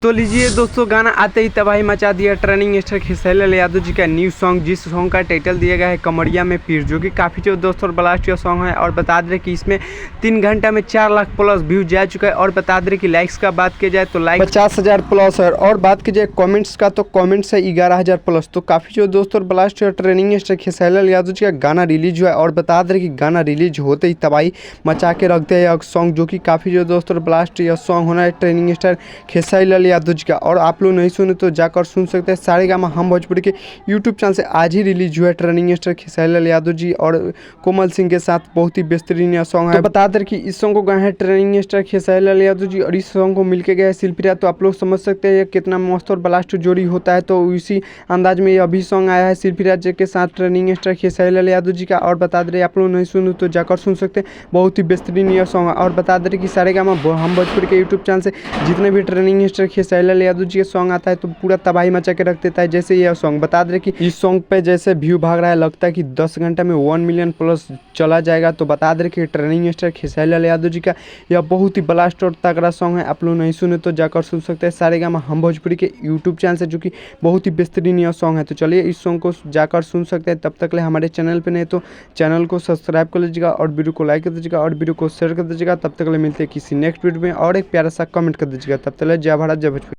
तो लीजिए दोस्तों, गाना आते ही तबाही मचा दिया ट्रेनिंग स्टार खेसारी लाल यादव जी का न्यू सॉन्ग, जिस सॉन्ग का टाइटल दिया गया है कमरिया में पीर, जो कि काफ़ी जो दोस्तों ब्लास्ट सॉन्ग है। और बता दें कि इसमें 3 घंटा में 4 लाख प्लस व्यूज जा चुका है। और बता दें कि लाइक्स का बात की जाए तो लाइक 50,000 प्लस है। और बात की जाए कॉमेंट्स का तो कॉमेंट्स है 11,000 प्लस। तो काफ़ी जो दोस्तों blast training star Khesari Lal Yadav ji का गाना रिलीज हुआ है। और बता दें कि गाना रिलीज होते ही तबाही मचा के रखते हैं यह सॉन्ग, जो कि काफ़ी जो दोस्तों ब्लास्ट यह सॉन्ग होना है ट्रेनिंग स्टार खेसारी लाल यादव जी का। और आप लोग नहीं सुने तो जाकर सुन सकते हैं। सारेगामा हम भोजपुरी के यूट्यूब चैनल से आज ही रिलीज हुआ है ट्रेनिंग स्टार खेसारी लाल यादव जी और कोमल सिंह के साथ। बहुत ही बेहतरीन यह सॉन्ग है। तो बता दें कि इस सॉन्ग को गाए हैं ट्रेनिंग स्टार खेसारी लाल यादव जी और इस सॉन्ग को मिलके गए शिल्पी राज। तो आप लोग समझ सकते हैं कितना मस्त और ब्लास्ट जोड़ी होता है। तो इसी अंदाज में यह भी सॉन्ग आया है शिल्पी राज के साथ ट्रेनिंग स्टार खेसारी लाल यादव जी का। और बता दें आप लोग नहीं सुने तो जाकर सुन सकते हैं। बहुत ही बेहतरीन यह सॉन्ग है। और बता दें कि सारेगामा हम भोजपुरी के यूट्यूब चैनल से जितने भी ट्रेनिंग स्टार खेसारी लाल यादव जी का सॉन्ग आता है तो पूरा तबाही मचा के रख देता है। जैसे यह सॉन्ग बता दें कि इस सॉन्ग पे जैसे व्यू भाग रहा है, लगता है कि 10 घंटे में 1 मिलियन प्लस चला जाएगा। तो बता दें कि ट्रेनिंग स्टार खेसारी लाल यादव जी का यह बहुत ही ब्लास्ट और तगड़ा सॉन्ग है। आप लोग नहीं सुने तो जाकर सुन सकते हैं सारेगामा हम भोजपुरी के यूट्यूब चैनल से, जो कि बहुत ही बेहतरीन यह सॉन्ग है। तो चलिए इस सॉन्ग को जाकर सुन सकते हैं। तब तक ले हमारे चैनल पर नहीं तो चैनल को सब्सक्राइब कर लीजिएगा और वीडियो को लाइक कर दीजिएगा और वीडियो को शेयर कर दीजिएगा। तब तक ले मिलते हैं किसी नेक्स्ट वीडियो में और एक प्यारा सा कमेंट कर दीजिएगा। तब तक ले जय भारत जय भोजपुरी।